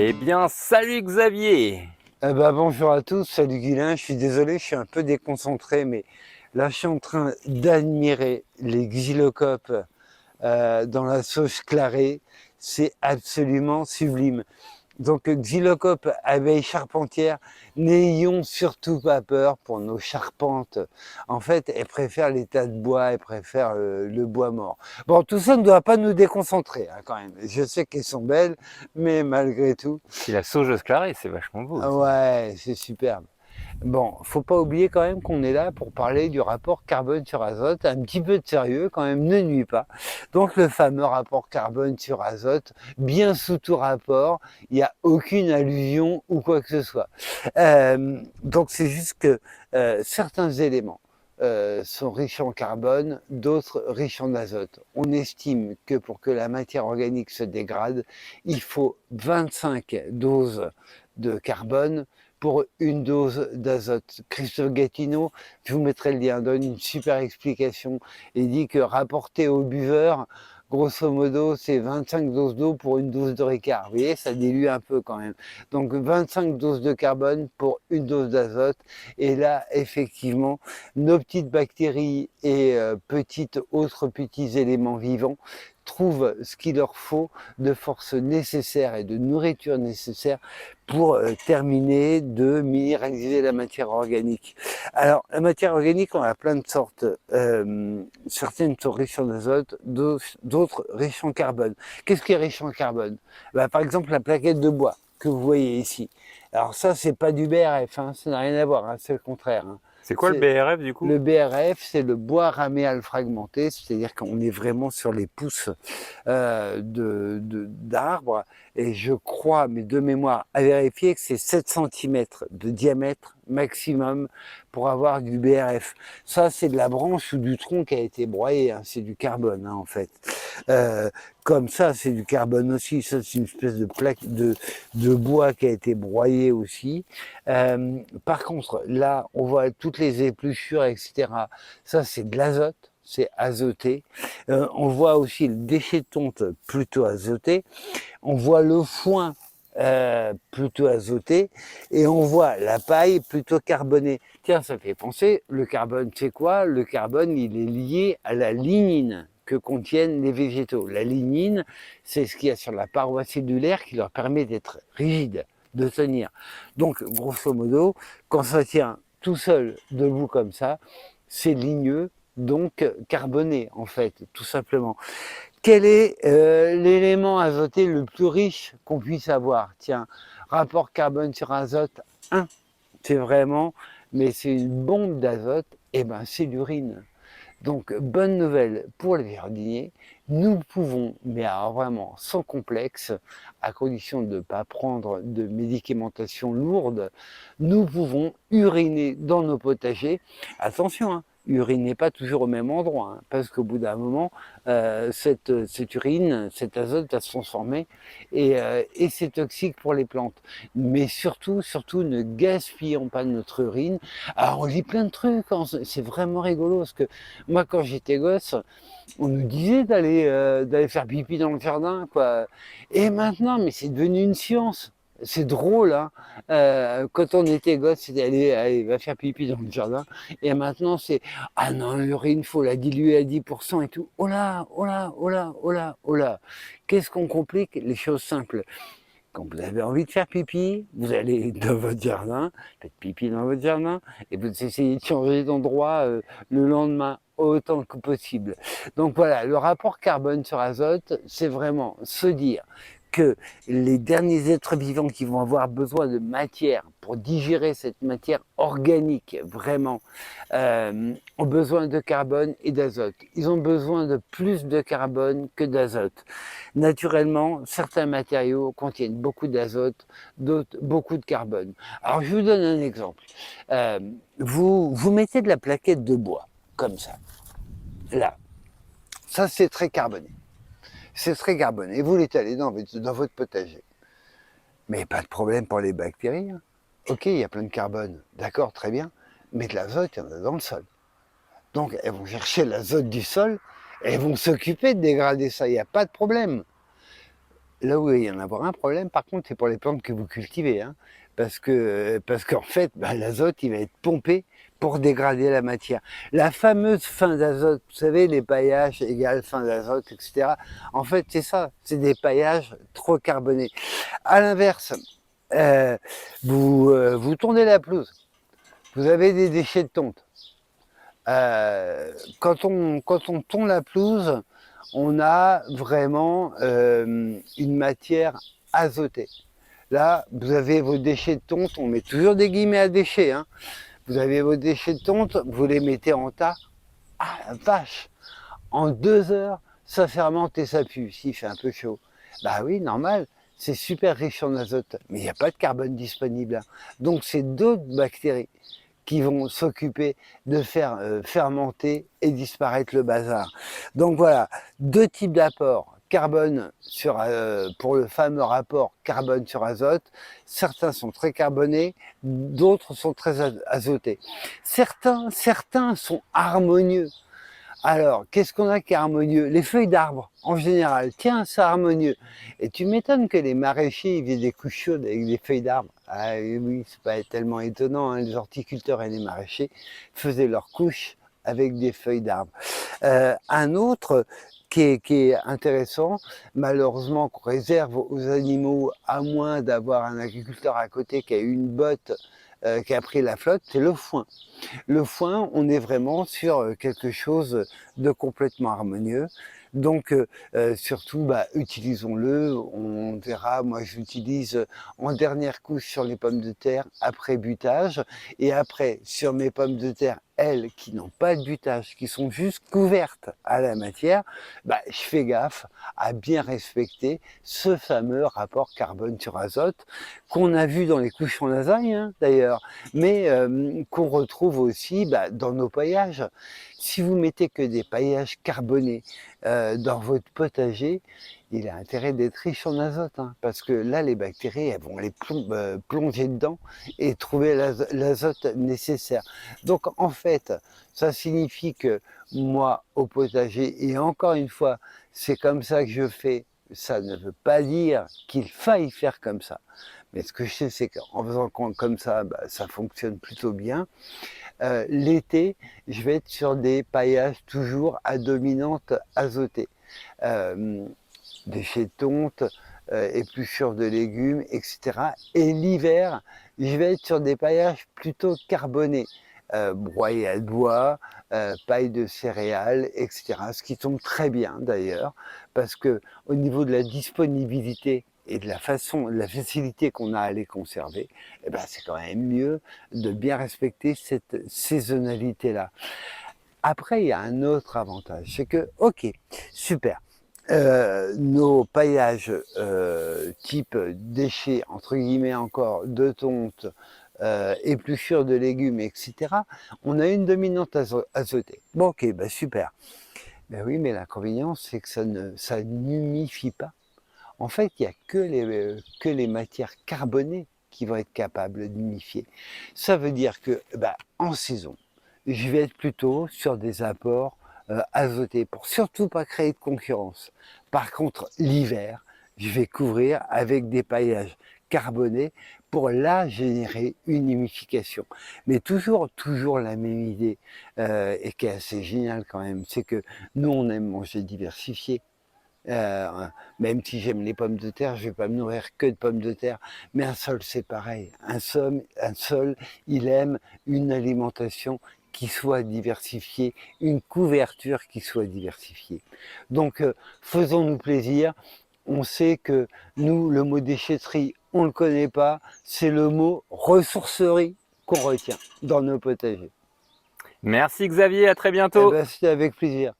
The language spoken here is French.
Eh bien, salut Xavier! Bonjour à tous, salut Guilain, je suis désolé, je suis un peu déconcentré, mais là je suis en train d'admirer les xylocopes dans la sauce clarée, c'est absolument sublime. Donc xylocope, abeille charpentière, n'ayons surtout pas peur pour nos charpentes. En fait, elles préfèrent les tas de bois, elles préfèrent le bois mort. Bon, tout ça ne doit pas nous déconcentrer hein, quand même. Je sais qu'elles sont belles, mais malgré tout, Puis la saugeuse clarée, c'est vachement beau aussi. ouais, c'est superbe. Bon, faut pas oublier quand même qu'on est là pour parler du rapport carbone sur azote. Un petit peu de sérieux quand même ne nuit pas. Donc le fameux rapport carbone sur azote, bien sous tout rapport, il n'y a aucune allusion ou quoi que ce soit. Donc c'est juste que certains éléments sont riches en carbone, d'autres riches en azote. On estime que pour que la matière organique se dégrade, il faut 25 doses de carbone pour une dose d'azote. Christophe Gatineau, je vous mettrai le lien, donne une super explication et dit que rapporté au buveur, grosso modo, c'est 25 doses d'eau pour une dose de Ricard. Vous voyez, ça dilue un peu quand même. Donc 25 doses de carbone pour une dose d'azote. Et là, effectivement, nos petites bactéries et autres petits éléments vivants trouvent ce qu'il leur faut de force nécessaire et de nourriture nécessaire pour terminer de minéraliser la matière organique. Alors, la matière organique, on a plein de sortes. Certaines sont riches en azote, d'autres riches en carbone. Qu'est-ce qui est riche en carbone? Par exemple, la plaquette de bois que vous voyez ici. Alors ça, c'est pas du BRF, hein, ça n'a rien à voir, hein, c'est le contraire. Hein. C'est quoi le C'est BRF du coup? le BRF, c'est le bois raméal fragmenté, c'est-à-dire qu'on est vraiment sur les pousses d'arbres. Et je crois, mais de mémoire, à vérifier que c'est 7 cm de diamètre maximum pour avoir du BRF. Ça, c'est de la branche ou du tronc qui a été broyé, hein, c'est du carbone hein, en fait. Euh, Comme ça, c'est du carbone aussi. Ça, c'est une espèce de plaque de bois qui a été broyé aussi. Par contre, là, on voit toutes les épluchures, etc. Ça, c'est de l'azote, c'est azoté. On voit aussi le déchet de tonte plutôt azoté. On voit le foin plutôt azoté et on voit la paille plutôt carbonée. Tiens, ça fait penser, le carbone, c'est quoi? Le carbone, il est lié à la lignine que contiennent les végétaux. La lignine, c'est ce qu'il y a sur la paroi cellulaire qui leur permet d'être rigide, de tenir. Donc, grosso modo, quand ça tient tout seul debout comme ça, c'est ligneux, donc carboné en fait, tout simplement. Quel est l'élément azoté le plus riche qu'on puisse avoir? Tiens, rapport carbone sur azote 1, c'est vraiment, mais c'est une bombe d'azote, et ben c'est l'urine. Donc, bonne nouvelle pour les jardiniers, nous pouvons, mais alors vraiment sans complexe, à condition de ne pas prendre de médicamentation lourde, nous pouvons uriner dans nos potagers. Attention, hein, urinez pas toujours au même endroit, hein, parce qu'au bout d'un moment, cette urine, cet azote va se transformer et c'est toxique pour les plantes. Mais surtout, surtout, ne gaspillons pas notre urine. Alors, on lit plein de trucs, hein, c'est vraiment rigolo, parce que moi, quand j'étais gosse, on nous disait d'aller faire pipi dans le jardin, quoi. Et maintenant, mais c'est devenu une science. C'est drôle, hein. Quand on était gosse, c'était allez, va faire pipi dans le jardin. Et maintenant, c'est ah non, l'urine, faut la diluer à 10% et tout. Oh là, oh là, oh là, oh là, oh là. Qu'est-ce qu'on complique les choses simples? Quand vous avez envie de faire pipi, vous allez dans votre jardin, faites pipi dans votre jardin, et vous essayez de changer d'endroit le lendemain autant que possible. Donc voilà, le rapport carbone sur azote, c'est vraiment se dire que les derniers êtres vivants qui vont avoir besoin de matière pour digérer cette matière organique, vraiment, ont besoin de carbone et d'azote. Ils ont besoin de plus de carbone que d'azote. Naturellement, certains matériaux contiennent beaucoup d'azote, d'autres beaucoup de carbone. Alors je vous donne un exemple. Vous mettez de la plaquette de bois, comme ça, là. Ça, c'est très carboné. C'est très carboné. Et vous l'étalez dans votre potager. Mais pas de problème pour les bactéries. Hein. Ok, il y a plein de carbone. D'accord, très bien. Mais de l'azote, il y en a dans le sol. Donc, elles vont chercher l'azote du sol et elles vont s'occuper de dégrader ça. Il n'y a pas de problème. là où il y en a avoir un problème, par contre, c'est pour les plantes que vous cultivez, hein, parce qu'en fait, l'azote, il va être pompé pour dégrader la matière. La fameuse fin d'azote, vous savez, les paillages égale fin d'azote, etc. En fait, c'est ça, c'est des paillages trop carbonés. À l'inverse, vous tondez la pelouse, vous avez des déchets de tonte. Quand on tond la pelouse, on a vraiment une matière azotée. Là, vous avez vos déchets de tonte, on met toujours des guillemets à déchets, hein. Vous avez vos déchets de tonte, vous les mettez en tas. Ah la vache! En 2 heures, ça fermente et ça pue, s'il fait un peu chaud. Bah oui, normal, c'est super riche en azote, mais il n'y a pas de carbone disponible, hein. Donc c'est d'autres bactéries qui vont s'occuper de faire fermenter et disparaître le bazar. Donc voilà, 2 types d'apports. Carbone pour le fameux rapport carbone sur azote. Certains sont très carbonés, d'autres sont très azotés. Certains sont harmonieux. Alors, qu'est-ce qu'on a qui est harmonieux? Les feuilles d'arbres, en général. Tiens, c'est harmonieux. Et tu m'étonnes que les maraîchers ils faisaient des couches chaudes avec des feuilles d'arbres. Ah oui, c'est pas tellement étonnant, hein. Les horticulteurs et les maraîchers faisaient leurs couches avec des feuilles d'arbres. Un autre qui est intéressant, malheureusement qu'on réserve aux animaux, à moins d'avoir un agriculteur à côté qui a eu une botte qui a pris la flotte, c'est le foin. Le foin, on est vraiment sur quelque chose de complètement harmonieux. Donc, surtout, utilisons-le. On verra, moi, j'utilise en dernière couche sur les pommes de terre, après butage. Et après, sur mes pommes de terre, elles, qui n'ont pas de butage, qui sont juste couvertes à la matière, je fais gaffe à bien respecter ce fameux rapport carbone sur azote qu'on a vu dans les couches en lasagne, hein, d'ailleurs, mais qu'on retrouve aussi dans nos paillages. Si vous mettez que des paillages carbonés dans votre potager, il a intérêt d'être riche en azote, hein, parce que là, les bactéries, elles vont aller plonger dedans et trouver l'azote nécessaire. Donc, en fait, ça signifie que moi, au potager, et encore une fois, c'est comme ça que je fais, ça ne veut pas dire qu'il faille faire comme ça. Mais ce que je sais, c'est qu'en faisant comme ça, ça fonctionne plutôt bien. L'été, je vais être sur des paillages toujours à dominante azotée. Déchets de tonte, épluchures de légumes, etc. Et l'hiver, je vais être sur des paillages plutôt carbonés. Broyés à bois, paille de céréales, etc. Ce qui tombe très bien d'ailleurs, parce que au niveau de la disponibilité et de la facilité qu'on a à les conserver, c'est quand même mieux de bien respecter cette saisonnalité-là. Après, il y a un autre avantage, c'est que, ok, super, nos paillages type déchets, entre guillemets encore, de tonte, épluchures de légumes, etc., on a une dominante azotée. Bon, ok, super. Ben oui, mais l'inconvénient, c'est que ça n'humifie pas. En fait, il n'y a que les matières carbonées qui vont être capables d'humifier. Ça veut dire que, en saison, je vais être plutôt sur des apports azotés pour surtout pas créer de concurrence. Par contre, l'hiver, je vais couvrir avec des paillages carbonés pour là générer une humification. Mais toujours la même idée, et qui est assez géniale quand même, c'est que nous, on aime manger diversifié. Même si j'aime les pommes de terre, je ne vais pas me nourrir que de pommes de terre. Mais un sol, c'est pareil. Un sol, il aime une alimentation qui soit diversifiée, une couverture qui soit diversifiée. Donc, faisons-nous plaisir. On sait que nous, le mot déchetterie, on ne le connaît pas. C'est le mot ressourcerie qu'on retient dans nos potagers. Merci Xavier, à très Eh bientôt. ben, c'était avec plaisir.